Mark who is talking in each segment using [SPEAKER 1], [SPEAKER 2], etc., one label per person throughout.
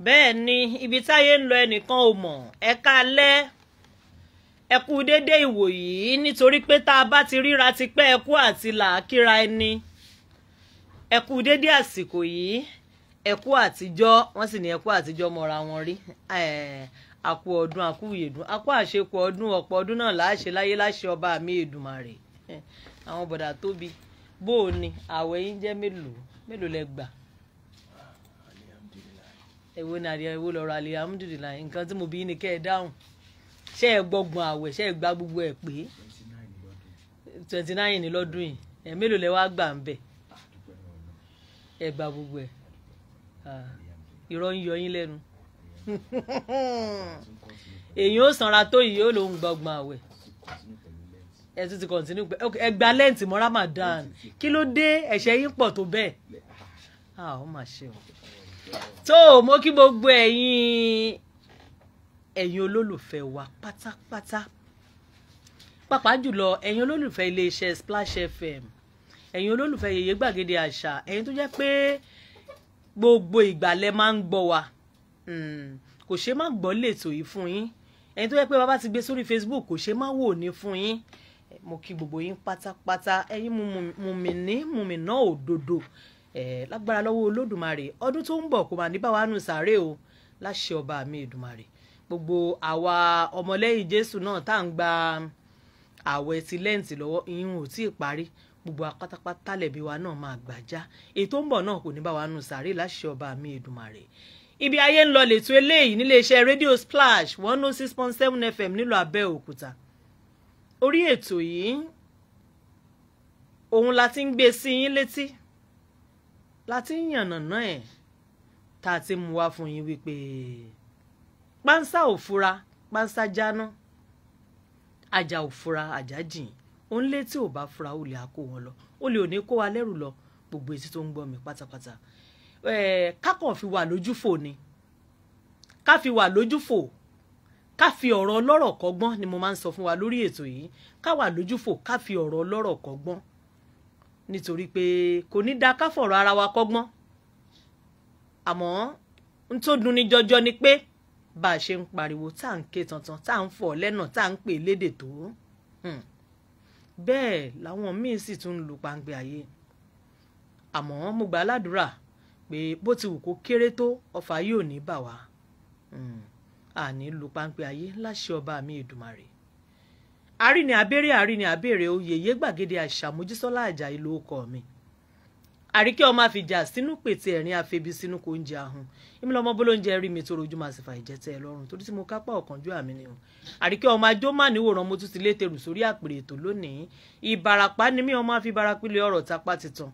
[SPEAKER 1] bẹ́ẹ̀ ni ibi táyé ń lọ ẹnìkan ò mọ̀ ẹ káalẹ́ ẹ kú dédé ìwò yìí nítorí pé tá a bá ti ríra ti pẹ́ ẹ kú àti là á kíra ẹni ẹ kú dédé àsìkò yìí ẹ kú àtijọ́ wọ́n sì ní ẹ kú àtijọ́ mọ́ra wọn rí àkú ọdún àkú ìyèdún àkú àṣepọ̀ ọdún ọ̀pọ̀ ọdún náà láṣẹ láyé láṣẹ ọba mi Èdùmàrè àwọn bọ̀dà tóbi bó o ní àwẹ̀ yín jẹ́ mélòó lẹ gbà èwo ni àdìẹ èwo lọ́rọ̀ alihamudulilayi nǹkan tí mo bí ní kẹ́ ẹ dáhùn ṣé ẹ gbọ́gbọ́n àwẹ̀ ṣé ẹ gbá gbogbo ẹ̀ pé 29 ní lọ́dún yìí ẹ̀ mélòó lẹ wá gbà ń bẹ̀ ẹ gbà gbogbo ẹ̀ irọ́ ń yọ yín lẹ́nu èyàn ó sanra tó yìí ó lòún gbọ́gbọ́n àwẹ̀ ẹ tún ti kọ̀ntínú pé ẹ gba lẹ́ǹtì mọ́ Ramadan kí ló dé ẹ̀ṣẹ̀ yín pọ̀ tó bẹ́ẹ̀ ó mà ṣe o tó mo kí gbogbo ẹ̀yin olólùfẹ́ wa pátápátá pàápàá jùlọ ẹ̀yin olólùfẹ́ iléeṣẹ́ Splash FM ẹ̀yin olólùfẹ́ Yèyé Gbàgede Àṣà ẹ̀yin tó jẹ́ pé gbogbo ìgbà lẹ máa ń gbọ́ wa kò ṣe má gbọ́ lètò yìí fún yín ẹ̀yin tó jẹ́ pé bàbá ti gbé sórí Facebook kò ṣe má wò ní fún yín mo kí gbogbo yín pátápátá ẹ̀yin mùmìnà òdodo lágbára lọ́wọ́ Olódùmarè ọdún tó ń bọ̀ kò mà ní bá wa nù sáré o láṣẹ ọba mi Èdùmàrè gbogbo àwa ọmọlẹ́yìn Jésù náà tá à ń gba àwẹ̀ ti lẹ́ǹtì lọ́wọ́ ìyún ò tí ì parí gbogbo apátápátá lẹ̀bi wa náà máa gbàjá ètò ń bọ̀ náà kò ní bá wa nù sáré láṣẹ ọba mi Èdùmàrè ibi ayé ń lọ lẹ́tọ́ eléyìí níléeṣẹ́ rédíò Splash 106.7 FM nílùú Abẹ́òkúta orí ètò yìí òun la ti ń gbé sí yín létí láti yànnàná ẹ̀ tá a ti mú wá fún yín wípé pánsá ò fura pánsá jáná ajá ò fura ajá jìn òun létí ò bá fura ó lè kó wọn lọ ó lè ò ní kó wa lẹ́rù lọ gbogbo etí tó ń gbọ́ mi pátápátá kákàn fi wà lójúfò ni ká fi wà lójúfò ká fi ọ̀rọ̀ ọlọ́rọ̀ kọ́gbọ́n ni mo máa ń sọ fún wa lórí ètò yìí ká wà lójúfò ká fi ọ̀rọ̀ ọlọ́rọ̀ kọ́gbọ́n nítorí pé kò ní dá ká fọ̀rọ̀ ara wa kọ́gbọ́n àmọ́ n tó dunni jọjọ ni pé bá a ṣe ń pariwo tá à ń ké tantan tá à ń fọ̀ lẹ́nà tá à ń pè lédè tó bẹ́ẹ̀ làwọn míín sì tún ń lu páńpẹ́ ayé àmọ́ mo gbà ládùúrà pé bó ti wù kó kéré tó ọfà yóò ní bà wá àní lu páńpẹ́ ayé láṣẹ ọba mi Èdùmàrè àríni àbèrè o Yèyé Gbàgede Àṣà Mojísọ́lá Àjàyí ló kọ mi àríkẹ́ ọmọ àfìjà sínú pètè ẹ̀rín àfebi sínú kò ń jẹ ahun èmi lọ́mọ bó ló ń jẹ rí mi tó rojú máa sì fà ìjẹ́tẹ́ ẹ lọ́rùn torí tí mo kápá ọ̀kánjú àmì ni o àríkẹ́ ọmọ ajó mà níwòrán mo tún ti lé terù sórí àpèrè ètò lónìí Ìbàràpá ni mí ọmọ àfi barapílẹ̀ ọ̀rọ̀ tapá titan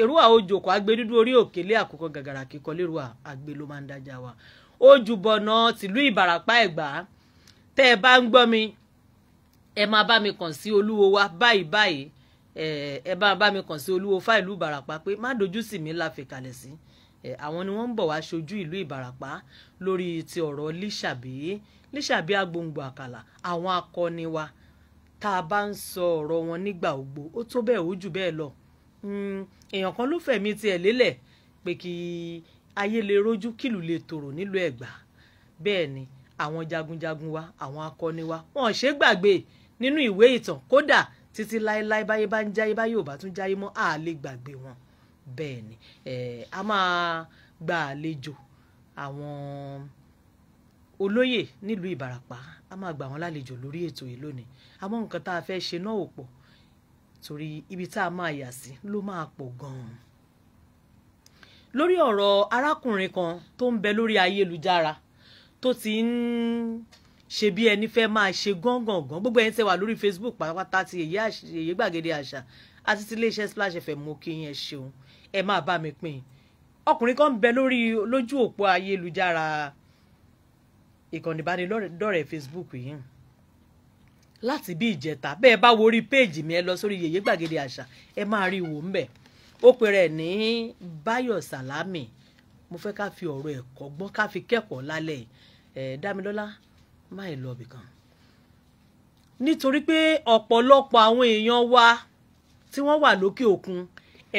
[SPEAKER 1] èrúwà ojòkó àgbé dúdú orí òkèlé àkókò gàgàrà kíkọ lérúwà àgbé ló máa ń dájà wa ojúbọ̀nà tìlú Ìbàràpá Ẹ̀gbá tẹ́ ẹ bá ń gbọ́ mi ẹ máa bá mi kàn sí olúwo wa báyìí ẹ bá mi kàn sí olúwo fáìlú Ìbàràpá pé má dojú sí mi láfi kalẹ̀ sí àwọn ni wọ́n ń bọ̀ wá ṣojú ìlú Ìbàràpá lórí ti ọ̀rọ̀ Lísàbí Agbóǹgbò Àkàlà àwọn akọni wa tá a bá ń sọ ọ̀rọ̀ wọn nígbà ògbó ó tó bẹ́ẹ̀ ó jù bẹ́ẹ̀ lọ èèyàn kan ló fẹ̀mí tiẹ̀ lélẹ̀ pé kí ayé lè rójú kìlù lè tòrò nílùú Ẹ̀gbá bẹ́ẹ̀ ni àwọn jagunjagun wa àwọn akọni wa wọn ò ṣe gbàgbé nínú ìwé ìtàn kódà títí láéláé báyé bá ń jáyé báyé ò bá tún jáyé mọ́ a lè gbàgbé wọn bẹ́ẹ̀ ni a máa gba àlejò àwọn olóyè nílùú Ìbàràpá a máa gbà wọn lálejò lórí ètò yìí lónìí àmọ́ nǹkan tá a fẹ́ ṣe náà ò pọ̀ torí ibi tá a máa yà sí ló máa pọ̀ gan-an lórí ọ̀rọ̀ arákùnrin kan tó ń bẹ lórí ayélujára tó ti ń ṣe bí ẹni fẹ́ máa ṣe gángan gbogbo ẹni tẹ́ wà lórí Facebook pátápátá ti Yèyé Gbàgede Àṣà àti ti iléeṣẹ́ Splash FM mo kí yín ẹ ṣeun ẹ máa bá mi pín ọkùnrin kan ń bẹ lójú òpó ayélujára ìkànnì ìbánidọ́rẹ̀ẹ́ Facebook yìí láti bí ìjẹta bẹ́ẹ̀ bá wo orí péèjì mi ẹ lọ sórí Yèyé Gbàgede Àṣà ẹ máa rí wò ń bẹ̀ ó pe rẹ̀ ní Báyọ̀ Sàlámì mo fẹ́ ká fi ọ̀rọ̀ ẹ̀kọ́ gbọ́n ká fi kẹ́kọ̀ọ́ lálẹ́ Dámilọ́lá máì lọ bìkan nítorí pé ọ̀pọ̀lọpọ̀ àwọn èèyàn wa tí wọ́n wà lókè òkun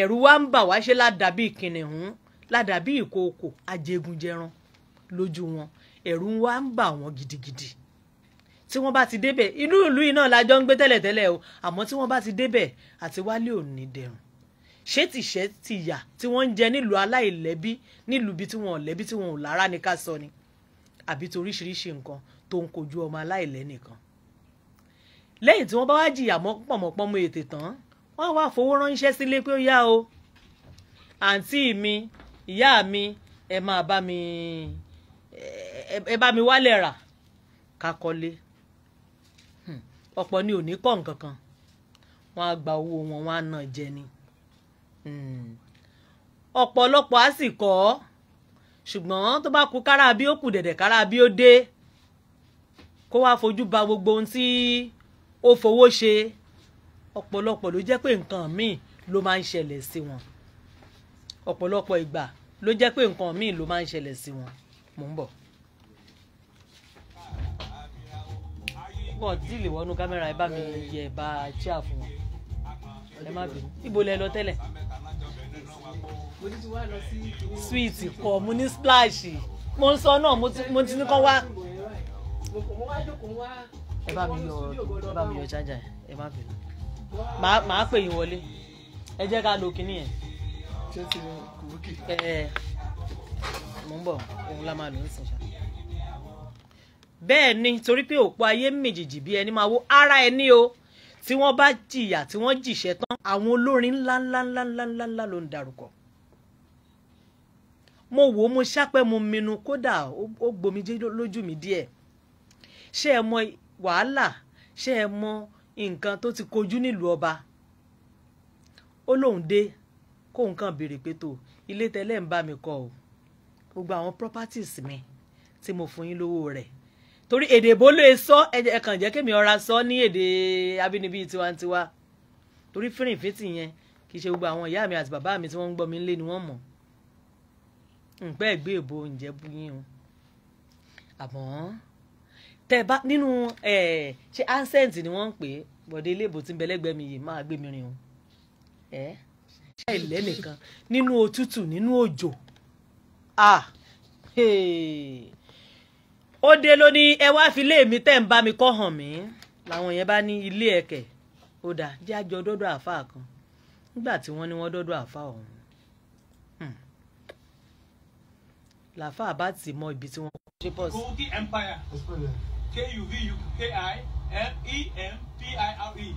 [SPEAKER 1] ẹ̀rù wa ń bà wá ṣe ládàbí kìnìún ládàbí ìkookò ajégunjẹran lójú wọn ẹ̀rù wa ń bà wọ́n gidigidi tí wọ́n bá ti débẹ̀ inú ìlú yìí náà lájọ ń gbé tẹ́lẹ̀tẹ́lẹ̀ o àmọ́ tí wọ́n bá ti débẹ̀ àti wálé ò ní dẹrùn ṣé tìṣẹ́ ti yà tí wọ́n ń jẹ nílùú aláìlẹ́bí nílùú bí tí wọ́n ò lẹ́bí tí wọ́n ò lára ní ká sọ ni àbí toríṣiríṣi nǹkan tó ń kojú ọmọ aláìlẹ́ nìkan lẹ́yìn tí wọ́n bá wá jìyà pọ̀mọ̀pọ̀ mọ ètè tán wọ́n wá fowó ránṣẹ́ sílé pé ó yá o àǹtí mi ìyá mi ẹ máa bá mi wálẹ̀ rà ká kọ́lé ọ̀pọ̀ ni ò ní kọ́ nǹkan kan wọ́n á gba owó wọn wọ́n á ná jẹ ni ọ̀pọ̀lọpọ̀ á sì kọ́ ṣùgbọ́n tó bá kú kára bí ó kù dẹ̀dẹ̀ kára bí ó dé kó wá fojú ba gbogbo ohun tí ó fowó ṣe ọ̀pọ̀lọpọ̀ ló jẹ́ pé nǹkan míì ló máa ń ṣẹlẹ̀ sí wọn ọ̀pọ̀lọpọ̀ ìgbà ló jẹ́ pé nǹkan míì ló máa ń ṣẹlẹ̀ sí wọn mò ń bọ̀. wọ́n tí lè wọnú kámẹ́rà ẹ bá mi yẹ bá chíà fún wọn ẹ má bínú ibo lẹ lọ tẹ́lẹ̀ sweet kọ mo ní Splash mo ń sọ náà mo ti ní kọ́ wá ẹ bá mi yọ chájà ẹ má bínú màá pè yín wọlé ẹ jẹ́ ká lo kinní yẹn mo ń bọ̀ òun la máa lò ń sìn ṣá bẹ́ẹ̀ ni torí pé òpó ayé méjèèjì bí ẹni máa wo ara ẹni o tí wọ́n bá jìyà tí wọ́n jìṣẹ́ tán àwọn olórin ńláńláńláńláńlá ló ń darúkọ mo wò ó mo ṣápẹ́ mo minú kódà ó gbomijé lójú mi díẹ̀ ṣé ẹ mọ wàhálà ṣé ẹ mọ nǹkan tó ti kojú nílùú ọba ó lóun dé kóun kàn béèrè pé tó ilé tẹ́lẹ̀ ń bá mi kọ́ o gbogbo àwọn properties mi tí mo fún yín lówó rẹ̀ torí èdè bó lè sọ ẹ kàn jẹ́ kémi ọ̀ra sọ ní èdè abínibí tiwantiwa torí fírìnfìtì yẹn kì í ṣe gbogbo àwọn ìyá mi àti bàbá mi tí wọ́n ń gbọ́ mi ńlé ni wọ́n mọ̀ ǹpẹ́ ẹ̀gbẹ́ ìbò ǹjẹ́ bú yín o àmọ́ tẹ́ bá nínú ṣe ansent ni wọ́n ń pè é bọ̀dé ilé ìbò tí ń bẹ lẹ́gbẹ̀ẹ́ mi yìí máa gbé mi rìn o ṣe ilẹ̀ nìkan nínú òtútù nínú òjò ó dé lóní ẹ wá fi ilé mi tẹ́ ń bá mi kọ́ hàn mí làwọn yẹn bá ní ilé ẹ̀kẹ́ ó dà jẹ́ àjọ dọ́dọ̀ àáfàá kan nígbà tí wọ́n ní wọ́n dọ́dọ̀ àáfàá ọ̀hún làáfàá bá ti mọ ibi tí wọ́n ṣe pọ̀ sí.
[SPEAKER 2] Kogi Empire KUVUKIMEMPIRE.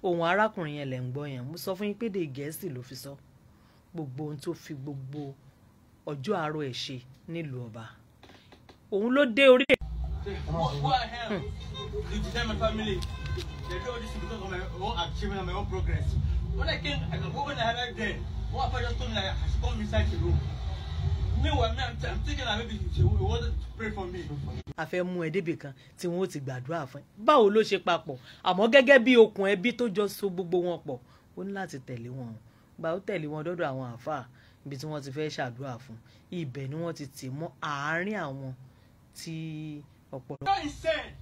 [SPEAKER 1] ohun arákùnrin yẹn lẹ̀ ń gbọ́ yẹn mo sọ fún yín pé èdè Gẹ̀ẹ́sì ló fi sọ gbogbo ohun tó fi gbogbo ọjọ́ àárọ̀ ẹ̀ ṣe nílùú ọba òun ló dé orí ẹ̀.
[SPEAKER 2] Who I am, the my family, they do all this because of my own achievement and my own progress. When I came, I got when I arrived there, one father just told me that I should come inside the room. Meanwhile, I'm thinking that maybe she wanted to pray for me.
[SPEAKER 1] a fẹ́ mú ẹ débì kan tí wọ́n ó ti gbàdúrà fún ẹ báwo ló ṣe papọ̀ àmọ́ gẹ́gẹ́ bí okùn ẹbí tó jọ so gbogbo wọn pọ̀ ó ní láti tẹ̀lé wọn gba ó tẹ̀lé wọn dọ́dọ̀ àwọn àáfàá ibi tí wọ́n ti fẹ́ ṣàdúrà fún ibẹ̀ ni wọ́n ti tì mọ́ àárín àwọn tí ọ̀pọ̀lọpọ̀.
[SPEAKER 2] What is said?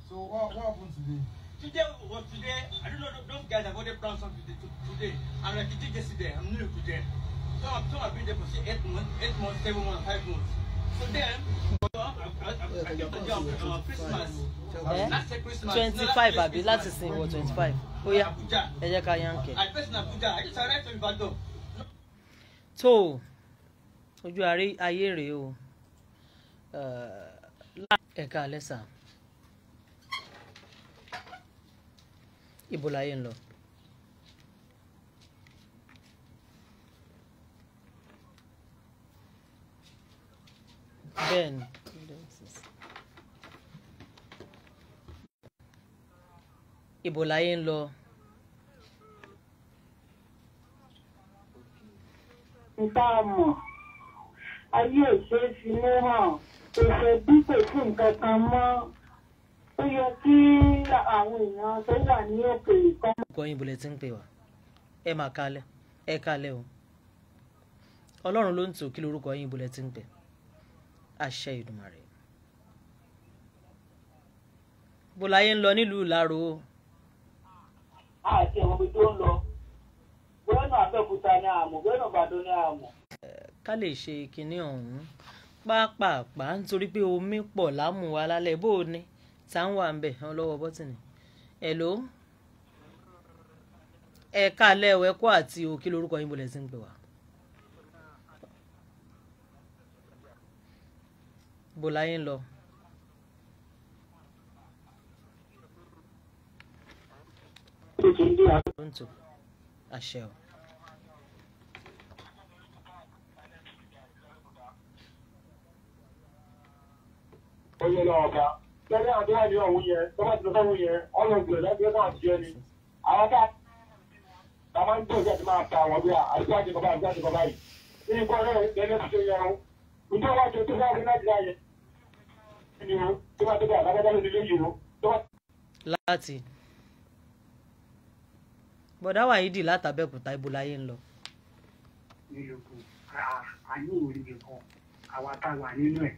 [SPEAKER 3] So what happened today?
[SPEAKER 2] Today, I don't know those guys have already planned something today. I'm like, did yesterday, I'm new to them. So I've been there for say 8 months, 7 months, 5 months. So then, I came to them Christmas. Last year Christmas.
[SPEAKER 1] 25 àbí láti sin ìwọ 25 ó yá ẹ jẹ́ ká yánkẹ́.
[SPEAKER 2] I first in Abuja. I just arrived in Ibadan.
[SPEAKER 1] tó ojú ayé rèé o ẹ̀ka alẹ́sà ibo láyé ń lọ. bẹ́ẹ̀ni Ibo láyé ń lọ.
[SPEAKER 4] Nígbà mọ̀, ayé òṣè finú hàn, òṣè bí kò sí nǹkan kan mọ́. Ó yẹ kí àwọn èèyàn tó wà ní òkèèrè kan.
[SPEAKER 1] Orúkọ yín bolẹ̀ tí ń pè wá. Ẹ máa kalẹ̀. Ẹ kalẹ̀ o. Ọlọ́run ló ń tò kí lorúkọ yín bolẹ̀ tí ń pè. Àṣẹ Ìdùmarè. Bó láyé ń lọ nílùú Ìláró.
[SPEAKER 4] Àti àwọn ibi tó ń lọ. Gómìnà Abẹ́òkúta ní àmọ̀, gómìnà Ìbàdàn ní àmọ̀.
[SPEAKER 1] Ká lè ṣe kinní ọ̀hún pàápàá nítorí pé omi pọ̀ lámù wa lálẹ́ bó o ní tá ń wà ń bẹ̀ ọlọ́wọ́ bọ́tìnì. Hello. Ẹ kalẹ̀ o, ẹ kú àti o kí lorúkọ yín bolẹ̀ tí ń pè wá. Bó láyé ń lọ. Àṣẹ o.
[SPEAKER 3] Oye lọ ọ̀gá. Lẹ́yìn àti wà ní ọ̀hún yẹn, tó bá ti lọ sọ́hún yẹn, ọlọ́gbìn lẹ́gbẹ̀ẹ́ náà ti jẹ́ ni. Àwọn tá máa ń tó ìjẹ́ ti máa ta àwọn bí i àdúgbàjẹ́ bàbá àdúgbàjẹ́ bàbá yìí. Ní nǹkan náà lẹ́lẹ́ ti ṣe yẹn o. Ìjọ wá ṣe tó bá rí láti láyé. Ní o, tó bá tó bá àgbàgbà lórí ilé yìí o.
[SPEAKER 1] Láti. Bọ̀dá Wàhídì látàbẹ́kúta ibo láyé ń lọ.
[SPEAKER 5] Nílùú àní òrí nìkan àwa tá a wà nínú ẹ̀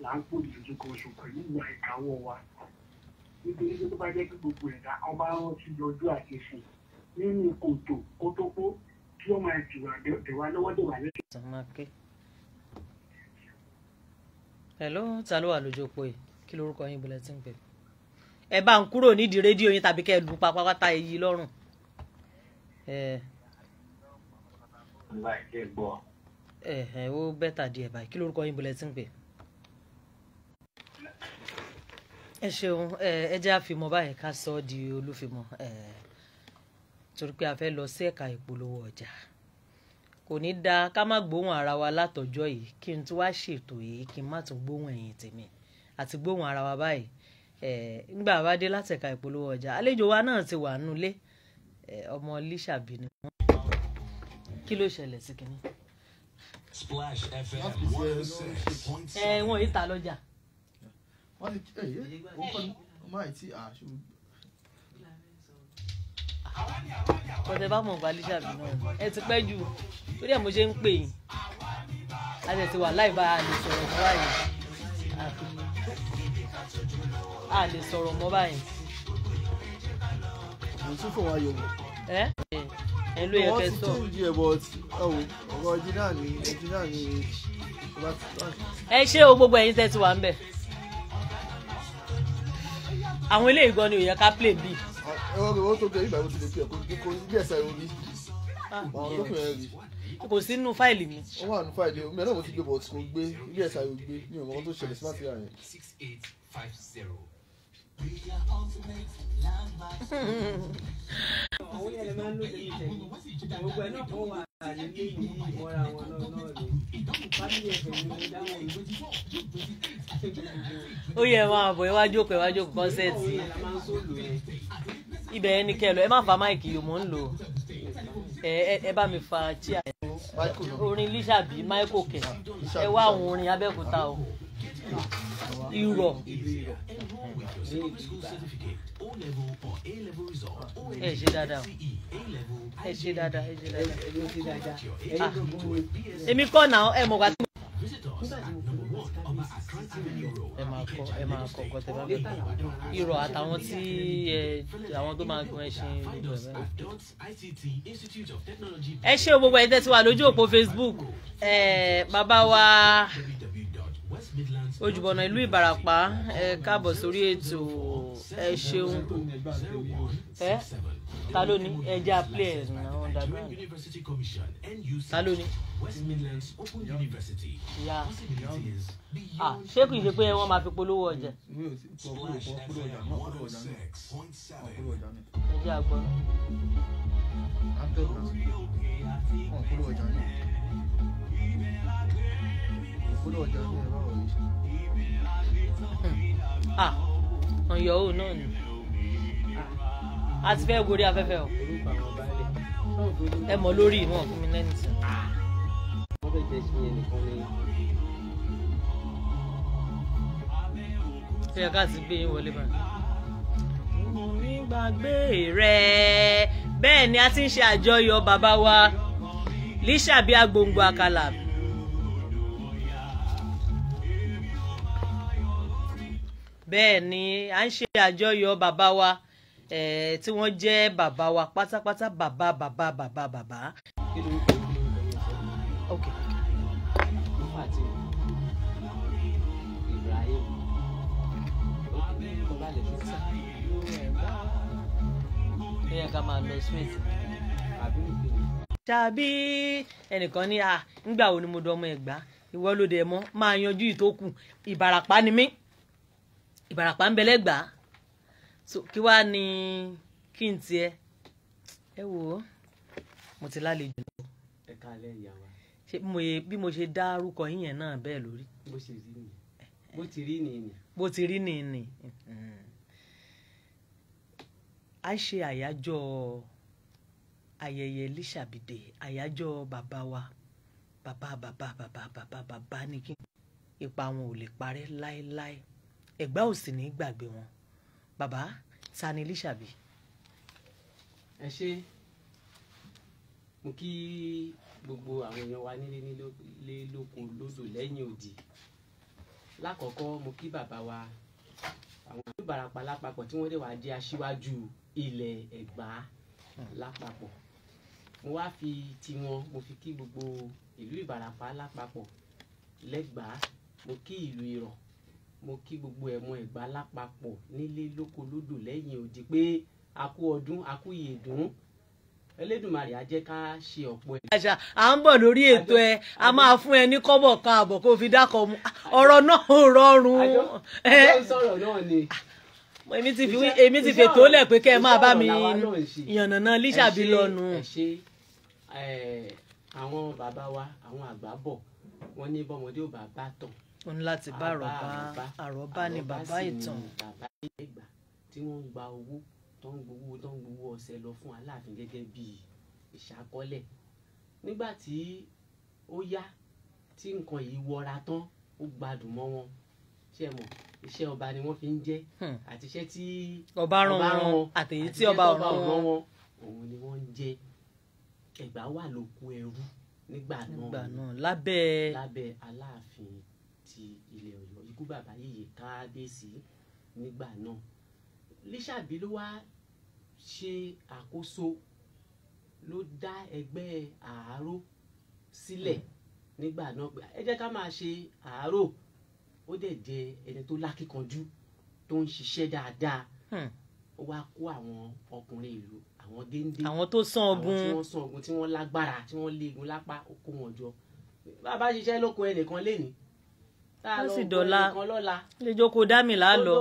[SPEAKER 5] là ń pò ìdójúkọ oṣù pẹ̀lú ìwà ìkáwọ́ wa. Nítorí pé tó bá jẹ́ pé gbogbo ẹ̀dá ọba rántí yọjú àti sùn nínú kòtò kótópó kí wọ́n máa dẹ̀wà lọ́wọ́ dẹ̀wà lẹ́sẹ̀.
[SPEAKER 1] Hello, ta ló wà lójú òpó yìí? Kí lorúkọ yín bolẹ̀ tí ń pè? Ẹ bá ń kúrò nídìí rédíò yín tàbí kẹ́ ẹ lù pápátá èyí lọ́rùn. Ó bẹ́tà díẹ̀ báyìí. Kí lorúkọ yín bolẹ̀ tí ń pè? Ẹ ṣeun, ẹ jẹ́ àfimọ́ báyìí ká sọ ọ́ di olúfimọ́. Torí pé a fẹ́ lọ sí ẹ̀ka ìpolówó ọjà. Kò ní dáa ká má gbóhùn ara wa látọjọ́ yìí kí n tún wá ṣètò yìí kí n má tún gbóhùn ẹ̀yìn tèmi àti gbóhùn ara wa báyìí. Nígbà bá dé láti ẹ̀ka ìpolówó ọjà àlejò wa náà ti wà nulẹ̀ ọmọ Lísàbí ni wọ́n. Kí ló ṣẹlẹ̀ sí kinní?
[SPEAKER 6] Splash FM 106.7.
[SPEAKER 1] Wọ́n yìí ta lọ́jà. Ọ̀tẹ̀ bá mọ̀ gba Lísàbí náà ẹ ti pẹ́ jù torí ẹ̀ mo ṣe ń pè yín a lè ti wà láì bá a lè sọ̀rọ̀ mọ́ báyìí a lè sọ̀rọ̀ mọ́ báyìí.
[SPEAKER 7] Mo tún fún wa yòówù.
[SPEAKER 1] Ẹ ló yẹ kẹ́ sọ.
[SPEAKER 7] Wọ́n ti tún but ọ̀rọ̀ ọ̀jìnà ni
[SPEAKER 1] ẹ ṣé o gbogbo ẹ̀yin tẹ́ ti wà ń bẹ̀. Àwọn eléyìí gan ni ò yẹ ká play bí.
[SPEAKER 7] Ó tó gẹ ìgbà wo ti lè pè kó bí ẹ̀sà ìròyìn àwọn tó fẹ́ rí.
[SPEAKER 1] Kò sí nínú fáìlì mi.
[SPEAKER 7] Ó wà nínú fáìlì mi náà mo ti gbé bọ̀ tí kò gbé bí ẹ̀sà ìròyìn gbé ní ọmọ tó ṣẹlẹ̀ sí láti rà yẹn.
[SPEAKER 6] 6850.
[SPEAKER 2] Àwọn yẹn lè máa ń lò lórí ìṣẹ̀yìn. Gbogbo ẹ̀ náà kọ́ wà nílé yìí ìmọ̀ra wọn náà ni. Fámìlì ẹ̀fẹ̀ ni mo dáhùn yìí.
[SPEAKER 1] Ó yẹ máa bọ̀ ẹ wá jókòó kọ́nsẹ́ẹ̀tì. Ibẹ̀ yẹn ni kẹ́ ẹ lọ ẹ má fa máìkì yìí mò ń lò ẹ bá mi fa chíà orin Lísàbí Michael kẹ ẹ wá àwọn orin Abẹ́òkúta o irọ́ ẹ ṣe dáadáa ẹ ṣe dáadáa èmi kọ́ náà ẹ mọ̀ wá tí ẹ máa kọ ọkọ tẹ bá fẹ́ irọ́ àtàwọn tí àwọn tó máa gun ẹṣin gbogbo ẹ ṣé o gbogbo ẹ tẹ́ ti wà lójú òpó Facebook bàbá wa Ojúbọ̀nà ìlú Ìbàràpá ẹ káàbọ̀ sórí ètò ẹ ṣeun ta ló ní ẹja players náà underground ta ló ní ya ṣé kìí ṣe pé wọ́n máa fi polówó ọjà ẹja gbọ́. Ọ̀yọ́ ò náà ni a ti fẹ́ gorí afẹ́fẹ́ o.
[SPEAKER 8] orúkọ àwọn baálẹ̀
[SPEAKER 1] ẹ mọ̀ lórí ìwọ̀n fún mi lẹ́nu sí.
[SPEAKER 8] wọ́n fẹ́ jẹ́ sí yẹn nìkan ni.
[SPEAKER 1] ó yẹ ká ti gbé yín wọlé báyìí. mo ní gbàgbé rẹ bẹ́ẹ̀ ni a ti ń ṣe àjọyọ̀ bàbá wa Lísàbí Agbòǹgbò Àkàlà. bẹ́ẹ̀ ni a ń ṣe àjọyọ̀ bàbá wa tí wọ́n jẹ́ bàbá wa pátápátá bàbá.
[SPEAKER 8] kí ló ń kọ́ kí ló ń kọ́ yẹn sọ.
[SPEAKER 1] ok
[SPEAKER 8] Fati Ibrahim tó bá lè fi sá
[SPEAKER 1] ó yẹ ká máa lọ straight.
[SPEAKER 8] àbí ìpinnu.
[SPEAKER 1] tàbí ẹnìkan ní ńgbà wo ni mo dọmọ Ẹ̀gbá ìwọ ló dé mọ́ máa yanjú ìtókù Ìbàràpá ni mí Ìbàràpá ń bẹ l'Ẹ̀gbá so kí wàá ní kí n tiẹ̀ ẹ wò ó mo ti lálejò lọ
[SPEAKER 8] ẹ káalẹ́ ìyá wa
[SPEAKER 1] ṣé bí mo ṣe dárúkọ yín yẹn náà bẹ́ẹ̀ lórí
[SPEAKER 8] bó ṣe rí nìyẹn bó ti rí nìyẹn.
[SPEAKER 1] bó ti rí nìyí a ṣe àyájọ́ ayẹyẹ Lísàbí Day àyájọ́ bàbá wa bàbá ní kí ipa wọn ò lè parẹ́ láéláé Ẹ̀gbá ò sì ní gbàgbé wọn bàbá ta ni Lísàbí.
[SPEAKER 8] ẹ ṣe mo kí gbogbo àwọn èèyàn wa nílé nílé lóko lódò lẹ́yìn odi lákọ̀ọ́kọ́ mo kí bàbá wa àwọn ìlú Ìbàràpá lápapọ̀ tí wọ́n dé wá jẹ́ aṣíwájú ilẹ̀ Ẹ̀gbá lápapọ̀ mo wá fi tiwọn mo fi kí gbogbo ìlú Ìbàràpá lápapọ̀ l'Ẹ̀gbá mo kí ìlú Ìrọ̀ mo kí gbogbo ẹ̀mọ́ Ẹ̀gbá lápapọ̀ nílé lóko lódò lẹ́yìn odi pé a kú ọdún a kú ìyèdún Elédùmarè á jẹ́ ká ṣe ọ̀pọ̀ ẹ̀.
[SPEAKER 1] àṣà à ń bọ̀ lórí ètò ẹ a máa fún ẹ ní kọ́bọ̀ kan àbọ̀ kó fi dákọ̀ mu ọ̀rọ̀ náà ò rọrùn.
[SPEAKER 8] àjọ sọ̀rọ̀ náà ni.
[SPEAKER 1] èmi ti fètò lẹ̀ pé kẹ́ ẹ máa bá mi yànnàná Lísàbí lọ́nu.
[SPEAKER 8] ẹ ṣe àwọn bàbá wa àwọn àgbà bọ̀ wọ́n ní bọ́mọdé ò bá bá tàn.
[SPEAKER 1] ó ní láti bá àròbá ní bàbá ìtàn.
[SPEAKER 8] bàbá Ẹ̀gbá tí wọ́n ń gba owó tó ń gbowó ọ̀sẹ̀ lọ fún Aláàfin gẹ́gẹ́ bí ìṣàkọọ́lẹ̀ nígbà tí ó yá tí nǹkan yìí wọra tán ó gbádùn mọ́ wọn ṣe mọ̀ iṣẹ́ ọba ni wọ́n fi ń jẹ́ àti iṣẹ́ tí
[SPEAKER 1] ọba rán wọn àtèyí tí ọba rán wọn
[SPEAKER 8] òun ni wọ́n ń jẹ́. Ẹ̀gbá wà lóko ẹrú nígbà náà lábẹ́ Aláàfin ti ilẹ̀ Ọ̀yọ́ ikú bàbá Yèyé Kábíyèsí nígbà náà. Lísàbí ló wá ṣe àkóso ló dá ẹgbẹ́ àáró sílẹ̀ nígbà náà pé ẹ jẹ́ ká máa ṣe àáró ó dẹ̀ jẹ́ ẹni tó lákíkanjú tó ń ṣiṣẹ́ dáadáa ó wá kó àwọn ọkùnrin ìlú àwọn géńdé
[SPEAKER 1] àwọn tó sán ogun
[SPEAKER 8] àwọn tí wọ́n sán ogun tí wọ́n lágbára tí wọ́n léegun lápá ó kó wọn jọ bàbá ṣiṣẹ́ lóko ẹnìkan lénìí tá a lọ kó ẹnìkan lọ́la
[SPEAKER 1] lè jókòó dámì lálọ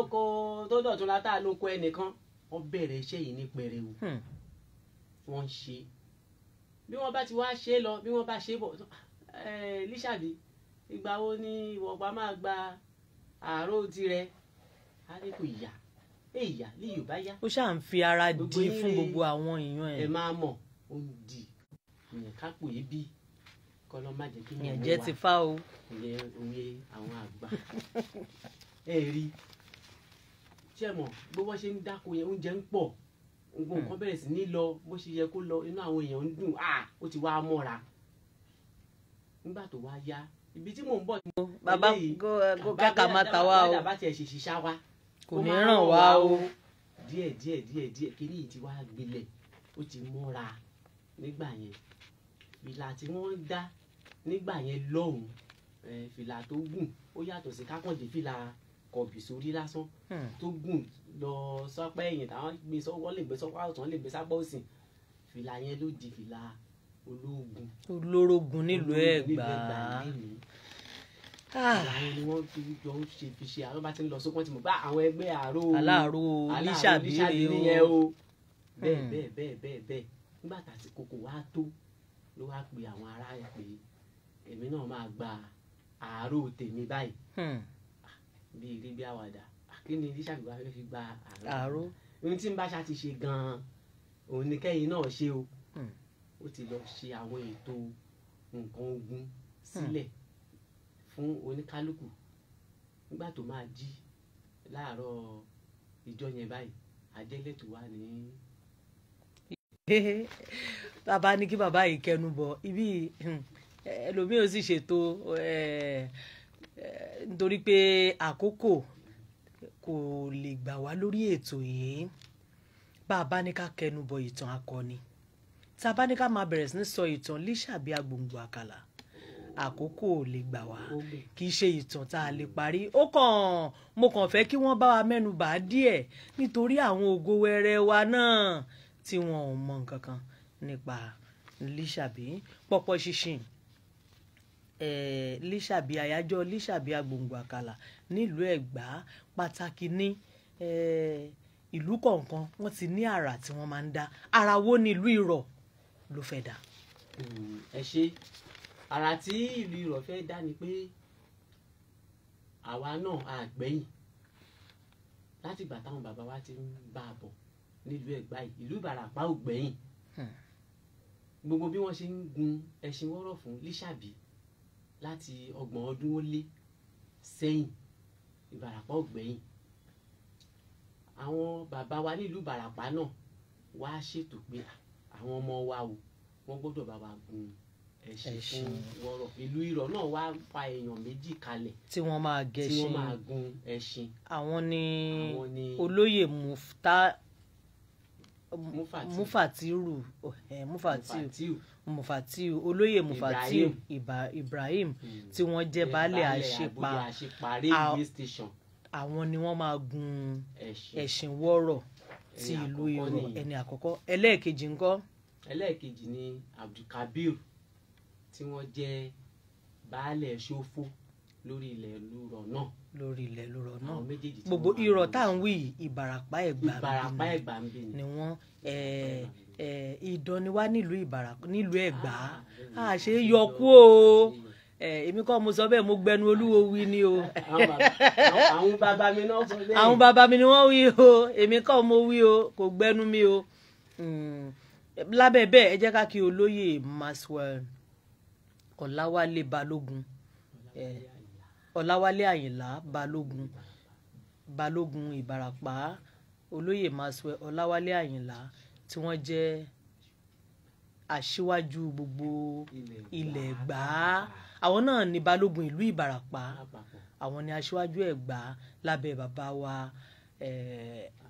[SPEAKER 8] tó dọ̀tún la tá a lọ kó ẹnìkan wọ́n bẹ̀rẹ̀ iṣẹ́ yìí ní pẹrẹwu wọ́n ṣe bí wọ́n bá ti wá ṣe lọ bí wọ́n bá ṣe bọ̀ Lísàbí ìgbà wo ni ìwọ̀pá máa gba àárò tirẹ̀ á ní kò yá èyà ní Yorùbá yá.
[SPEAKER 1] ó ṣáà ń fi ara di fún gbogbo àwọn èèyàn ẹ.
[SPEAKER 8] ẹ máa mọ̀ ó ń di ìyẹn kápò yìí bí kọ́lọ́ má jẹ́ kí
[SPEAKER 1] ìyẹn jẹ́ ti fá o.
[SPEAKER 8] ìyẹn òye àwọn àgbà ẹ rí ṣé mọ̀ bó wọ́n ṣe ń dáko yẹn oúnjẹ ń pọ̀ gbogbo nǹkan bẹ̀rẹ̀ sí ní lọ bó ṣe yẹ kó lọ inú àwọn èèyàn ń dùn ó ti wá mọ́ra nígbà tó wá yá ibi tí mò ń bọ̀.
[SPEAKER 1] bàbá kó káka má ta wá o
[SPEAKER 8] bàbá tiẹ̀ ṣe ṣiṣá wa
[SPEAKER 1] kò ní ràn wá o.
[SPEAKER 8] díẹ̀ kíní yìí ti wá gbilẹ̀ ó ti mọ́ra nígbà yẹn fìlà tí wọ́n ń dá nígbà yẹn lọ́hùn fìlà tó gùn ó yàtọ̀ sí kákàndé fìlà kọ̀bì sórí lásán tó gùn lọ sọ́pẹ́ ẹ̀yìn táwọn gbé sọ́wọ́ lè gbé sọ́pẹ́ ọ̀tún lè gbé sápẹ́ òsì fìlà yẹn ló di fìlà
[SPEAKER 1] olórógun nílùú Ẹ̀gbá
[SPEAKER 8] àwọn ni wọ́n jọ ń fi ṣe àwọn bá ti ń lọ sókun tí mo gbá àwọn ẹgbẹ́
[SPEAKER 1] aláàrò Lísàbí
[SPEAKER 8] nìyẹn o bẹ́ẹ̀ nígbà tàbí kòkò wá tó ló wá pe àwọn ará ẹ̀ pé èmi náà máa gba àárò tèmi báyìí bí eré bí àwàdà kí ni Lísàbí wá fẹ́ fi gba àárò ohun tí ń bá ṣá ti ṣe gan-an òun ni kẹ́yìn náà ṣe o ó ti lọ ṣe àwọn ètò nǹkan ogun sílẹ̀ fún oníkálukú nígbà tó máa jí láàárọ̀ ìjọ yẹn báyìí ajẹ́lẹ̀tò wà ní.
[SPEAKER 1] bàbá ní kí bàbá yìí kẹnu bọ ibi ẹlòmíì ò sì ṣètò nítorí pé àkókò kò lè gbà wá lórí ètò yìí bàbá ní ká kẹnu bọ ìtàn akọni tá a bá ní ká máa bẹ̀rẹ̀ sí ní sọ ìtàn Lísàbí Agbòǹgbò Àkàlà àkókò ò lè gbà wá kì í ṣe ìtàn tá a lè parí mo kàn fẹ́ kí wọ́n bá wa mẹ́nu bà á díẹ̀ nítorí àwọn ògo wẹrẹ wa náà tí wọn ò mọ nǹkan kan nípa Lísàbí pọ̀pọ̀ ṣinṣin Lísàbí àyájọ́ Lísàbí Agbòǹgbò Àkàlà nílùú Ẹ̀gbá pàtàkì ní ìlú kọ̀ọ̀kan wọ́n ti ní àrà tí wọ́n máa ń dá ara wo ní ìlú Ìrọ̀ ló fẹ́ dá.
[SPEAKER 8] ẹ ṣe àrà tí ìlú Ìrọ̀ fẹ́ dá ni pé àwa náà àgbẹ̀yìn láti ìgbà táwọn bàbá wa ti ń bá a bọ̀ nílùú Ẹ̀gbá yìí ìlú Ìbàràpá ò gbẹ̀yìn gbogbo bí wọ́n ṣe ń gun ẹṣin wọ́rọ̀ fún Lísàbí láti 30 ọdún ó lé sẹ́yìn Ìbàràpá ò gbẹ̀yìn àwọn bàbá wa nílùú Ìbàràpá náà wá ṣètò pé àwọn ọmọ wa o wọ́n gbọ́dọ̀ bá wa gun ẹṣin fún wọ́rọ̀ ìlú Ìrọ̀ náà wá pa èèyàn méjì kalẹ̀
[SPEAKER 1] tí wọ́n máa gẹṣin
[SPEAKER 8] tí wọ́n máa gun ẹṣin.
[SPEAKER 1] àwọn ni olóyè Mufatiu olóyè Mufatiu Ibrahim tí wọ́n jẹ́ baálẹ̀ Àṣepa àwọn ni wọ́n máa gun ẹṣin wọ́rọ̀ ti ìlú Ìrọ̀ ẹni àkọ́kọ́. ẹlẹ́ẹ̀kejì ńkọ́.
[SPEAKER 8] ẹlẹ́ẹ̀kejì ni Abdulkabir tí wọ́n jẹ́ baálẹ̀ Ṣófó lórí ilẹ̀ Ìrọ̀ náà.
[SPEAKER 1] àwọn méjèèjì gbogbo Ìrọ̀ tá à ń wí Ìbàràpá Ẹ̀gbá ni wọ́n ìdánniwá nílùú Ẹ̀gbá àṣẹ yọkú o èmi kọ́ mo sọ bẹ́ẹ̀ mo gbẹnu Olúwo wí ni o.
[SPEAKER 8] àwọn bàbá mi náà sọ bẹ́ẹ̀.
[SPEAKER 1] àwọn bàbá mi ni wọ́n wí o èmi kọ́ mo wí o kò gbẹnu mi o. lábẹ́ bẹ́ẹ̀ ẹ jẹ́ ká kí olóyè Maxwell Ọláwálé Balógun Ọláwálé Àyìnlá Balógun Ìbàràpá olóyè Maxwell Ọláwálé Àyìnlá tí wọ́n jẹ́ aṣíwájú gbogbo ilẹ̀ Ẹ̀gbá àwọn náà ní balógun ìlú Ìbàràpá àwọn ní aṣíwájú Ẹ̀gbá lábẹ́ bàbá wa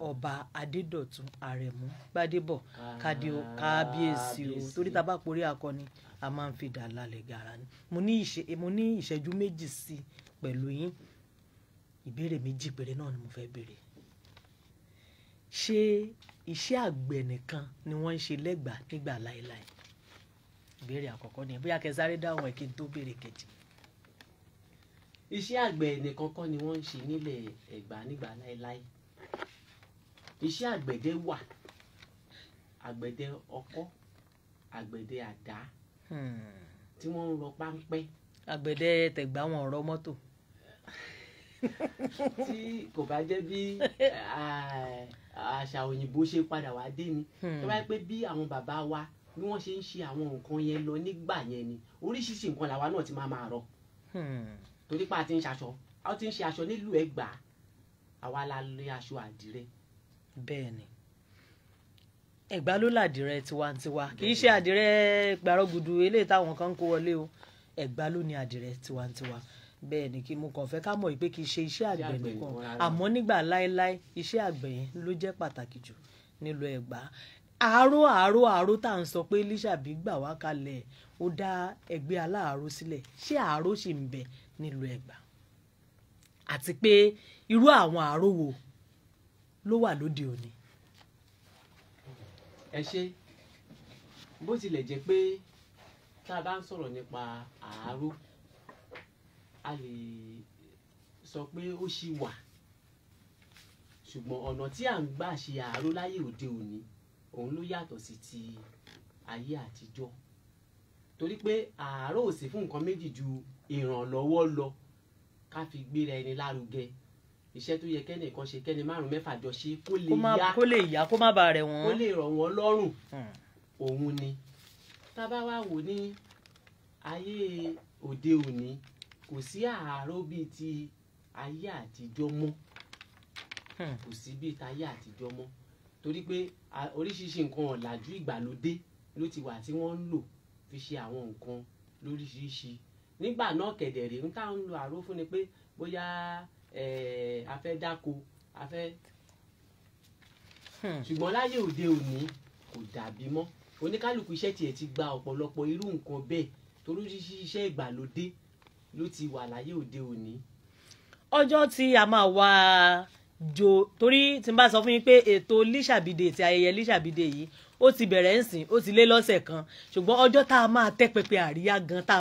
[SPEAKER 1] ọba Adédọ̀tun Àrẹ̀mú Gbádébọ̀ kábíyèsí o torí tá bá porí akọni a máa ń fi dà lálẹ́ gàrà ni. mo ní ìṣẹ́jú méjì sí pẹ̀lú yín ìbéèrè méjì péré náà ni mo fẹ́ béèrè. ṣé iṣẹ́ àgbẹ̀ nìkan ni wọ́n ń ṣe lẹ́gbàá nígbà láéláé? ìbéèrè àkọ́kọ́ ni bóyá kẹsàrẹ́ dáhùn ẹ̀ kí n tó béèrè kejì.
[SPEAKER 8] iṣẹ́ àgbẹ̀ nìkan kọ́ ni wọ́n ń ṣe nílẹ̀ Ẹ̀gbá nígbà láéláé. iṣẹ́ àgbẹ̀dẹ wà àgbẹ̀dẹ ọkọ́ àgbẹ̀dẹ àdá tí wọ́n ń rọ páńpẹ́.
[SPEAKER 1] àgbẹ̀dẹ tẹ̀gbá wọn rọ mọ́tò.
[SPEAKER 8] tí kò bá jẹ́ bí àṣà òyìnbó ṣe padà wá dé ni tó bá yẹ pé bí àwọn bàbá wa bí wọ́n ṣe ń ṣe àwọn nǹkan yẹn lọ nígbà yẹn ni oríṣiríṣi nǹkan làwa náà ti máa rọ torí pé a ti ń ṣe aṣọ nílùú Ẹ̀gbá àwa la lè aṣọ àdìrẹ.
[SPEAKER 1] bẹ́ẹ̀ ni Ẹ̀gbá ló làdìrẹ tiwantiwa kì í ṣe àdìrẹ gbàrọgùdù eléyìí táwọn kan ń kó wọlé o Ẹ̀gbá ló ní àdìrẹ tiwantiwa. bẹ́ẹ̀ ni kí mo kàn fẹ́ ká mọ̀ pé kì í ṣe iṣẹ́ àgbẹ̀ nìkan àmọ́ nígbà láéláé iṣẹ́ àgbẹ̀ yẹn ló jẹ́ pàtàkì jù nílùú Ẹ̀gbá. àárò tá à ń sọ pé Lísàbí gbà wá kalẹ̀ ó dá ẹgbẹ́ aláàárò sílẹ̀ ṣé àárò sì ń bẹ nílùú Ẹ̀gbá àti pé irú àwọn àárò wo ló wà lóde òní.
[SPEAKER 8] ẹ ṣe bó tilẹ̀ jẹ́ pé tá a bá ń sọ̀rọ̀ nípa àárò a lè sọ pé ó ṣì wà ṣùgbọ́n ọ̀nà tí à ń gbà ṣe àárò láyé òde òní òun ló yàtọ̀ sí ti ayé àtijọ́ torí pé àárò ò sí fún nǹkan méjì ju ìrànlọ́wọ́ lọ ká fi gbéra ẹni lárugẹ iṣẹ́ tó yẹ kẹ́nìkan ṣe kẹ́ni 5-6 jọ ṣe kó lè yá
[SPEAKER 1] kó má bàa rẹ̀ wọ́n,
[SPEAKER 8] kó lè rọ̀ wọ́n lọ́rùn. Òun ni tá bá wá wò ní ayé òde òní kò sí àárọ̀ bíi ti ayé àtijọ́ mọ́, kò sí bíi ti ayé àtijọ́ mọ́ torí pé oríṣiríṣi nǹkan ọ̀làjú ìgbàlódé ló ti wà tí wọ́n ń lò fi ṣe àwọn nǹkan lóríṣiríṣi. Nígbà náà kẹ̀dẹ̀rẹ̀ ń tá ń lo àrò fún ni pé bóyá a fẹ́ dáko a fẹ́ ṣùgbọ́n láyé òde òní kò dàbí mọ́. Oníkálùkù iṣẹ́ tiẹ̀ ti gba ọ̀pọ̀lọpọ̀ irú nǹkan bẹ́ẹ̀ torí iṣẹ́ ìgbàlódé ló ti wà láyé òde òní.
[SPEAKER 1] Ọjọ́ tí a máa wá jo torí tí n bá sọ fún yín pé ètò Lísàbídé ti ayẹyẹ Lísàbídé yìí ó ti bẹ̀rẹ̀ ń sìn ó ti lé lọ́sẹ̀ kan ṣùgbọ́n ọjọ́ tá a máa tẹ́ pẹpẹ àríyá gan tá